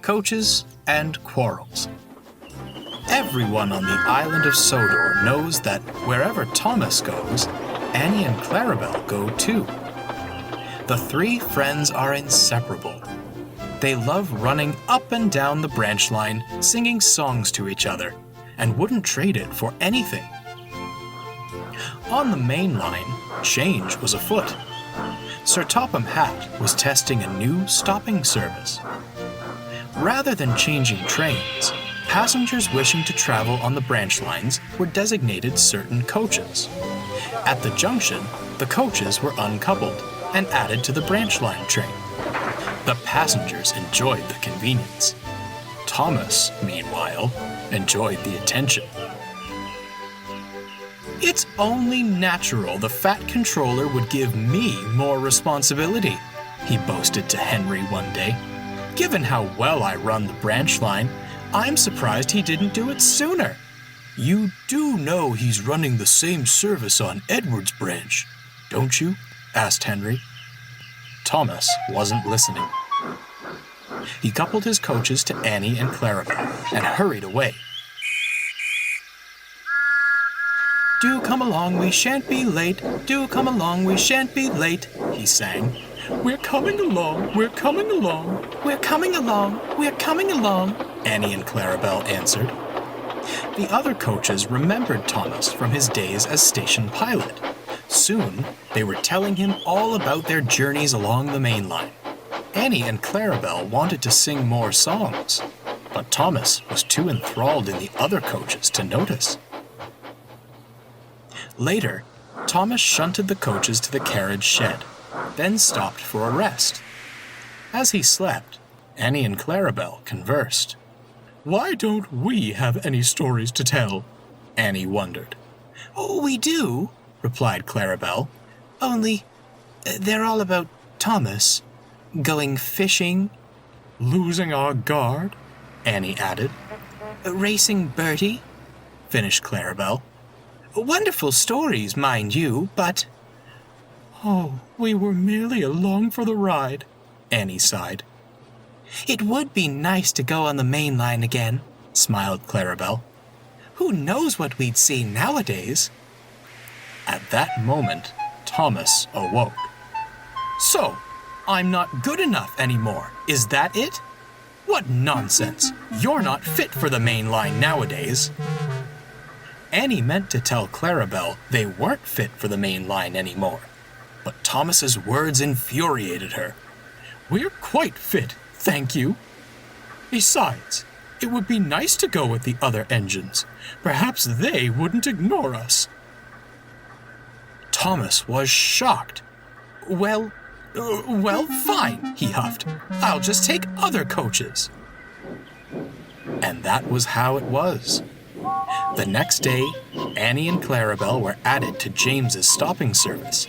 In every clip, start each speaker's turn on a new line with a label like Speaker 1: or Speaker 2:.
Speaker 1: Coaches and Quarrels. Everyone on the island of Sodor knows that wherever Thomas goes, Annie and Clarabelle go too. The three friends are inseparable. They love running up and down the branch line, singing songs to each other, and wouldn't trade it for anything. On the main line, change was afoot. Sir Topham Hatt was testing a new stopping service. Rather than changing trains, passengers wishing to travel on the branch lines were designated certain coaches. At the junction, the coaches were uncoupled and added to the branch line train. The passengers enjoyed the convenience. Thomas, meanwhile, enjoyed the attention. "It's only natural the Fat Controller would give me more responsibility," he boasted to Henry one day. "Given how well I run the branch line, I'm surprised he didn't do it sooner." "You do know he's running the same service on Edward's branch, don't you?" asked Henry. Thomas wasn't listening. He coupled his coaches to Annie and Clarabelle and hurried away. "Do come along, we shan't be late. Do come along, we shan't be late," he sang. "We're coming along, we're coming along. We're coming along, we're coming along," Annie and Clarabelle answered. The other coaches remembered Thomas from his days as station pilot. Soon, they were telling him all about their journeys along the main line. Annie and Clarabelle wanted to sing more songs, but Thomas was too enthralled in the other coaches to notice. Later, Thomas shunted the coaches to the carriage shed, then stopped for a rest. As he slept, Annie and Clarabelle conversed. "Why don't we have any stories to tell?" Annie wondered. "Oh, we do," replied Clarabelle. "Only, they're all about Thomas. Going fishing." "Losing our guard," Annie added. "Racing Bertie," finished Clarabelle. "Wonderful stories, mind you, but—" "Oh, we were merely along for the ride," Annie sighed. "It would be nice to go on the main line again," smiled Clarabelle. "Who knows what we'd see nowadays?" At that moment, Thomas awoke. "So, I'm not good enough anymore, is that it? What nonsense! You're not fit for the main line nowadays." Annie meant to tell Clarabelle they weren't fit for the main line anymore, but Thomas's words infuriated her. "We're quite fit, thank you. Besides, it would be nice to go with the other engines. Perhaps they wouldn't ignore us." Thomas was shocked. Well, fine, he huffed. "I'll just take other coaches." And that was how it was. The next day, Annie and Clarabelle were added to James's stopping service,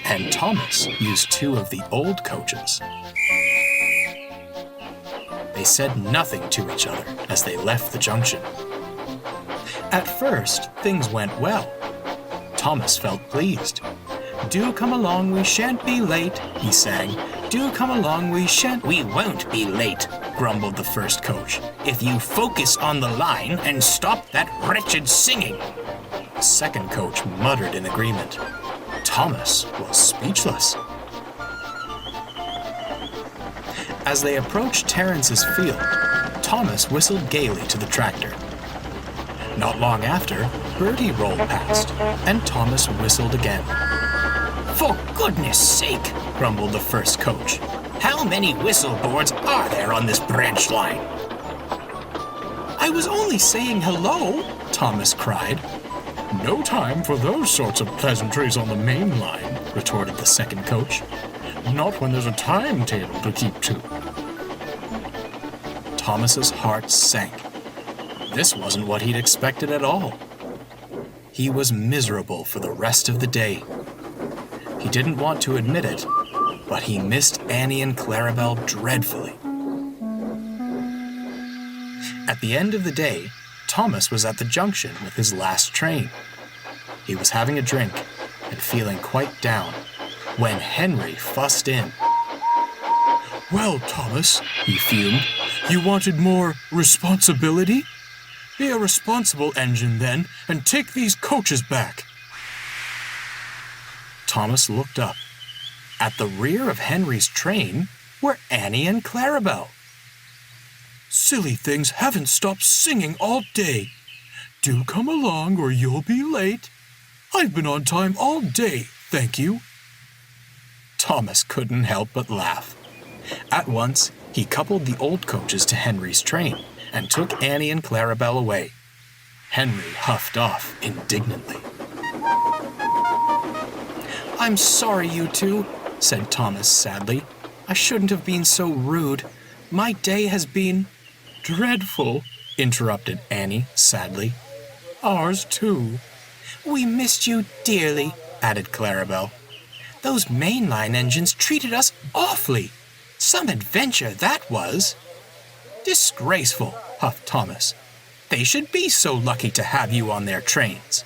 Speaker 1: and Thomas used two of the old coaches. They said nothing to each other as they left the junction. At first, things went well. Thomas felt pleased. "Do come along, we shan't be late," he sang. "Do come along, we shan't—" "We won't be late," grumbled the first coach, "if you focus on the line and stop that wretched singing." The second coach muttered in agreement. Thomas was speechless. As they approached Terrence's field, Thomas whistled gaily to the tractor. Not long after, Bertie rolled past, and Thomas whistled again. "For goodness sake," grumbled the first coach. "How many whistle boards are there on this branch line?" "I was only saying hello," Thomas cried. "No time for those sorts of pleasantries on the main line," retorted the second coach. "Not when there's a timetable to keep to." Thomas's heart sank. This wasn't what he'd expected at all. He was miserable for the rest of the day. He didn't want to admit it, but he missed Annie and Clarabelle dreadfully. At the end of the day, Thomas was at the junction with his last train. He was having a drink and feeling quite down when Henry fussed in. Well, Thomas, he fumed, you wanted more responsibility? Be a responsible engine then, and take these coaches back. Thomas looked up. At the rear of Henry's train were Annie and Clarabelle. Silly things haven't stopped singing all day. Do come along or you'll be late. I've been on time all day, thank you. Thomas couldn't help but laugh. At once, he coupled the old coaches to Henry's train and took Annie and Clarabelle away. Henry huffed off indignantly. I'm sorry, you two, said Thomas sadly. I shouldn't have been so rude. My day has been dreadful, interrupted Annie sadly. Ours too. We missed you dearly, added Clarabelle. Those mainline engines treated us awfully. Some adventure that was. Disgraceful, huffed Thomas. They should be so lucky to have you on their trains.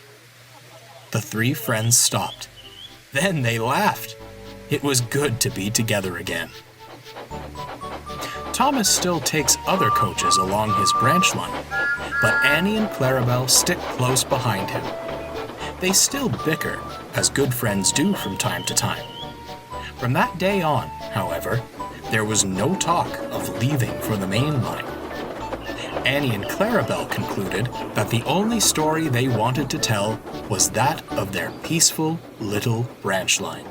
Speaker 1: The three friends stopped. Then they laughed. It was good to be together again. Thomas still takes other coaches along his branch line, but Annie and Clarabelle stick close behind him. They still bicker, as good friends do from time to time. From that day on, however, there was no talk of leaving for the main line. Annie and Clarabelle concluded that the only story they wanted to tell was that of their peaceful little branch line.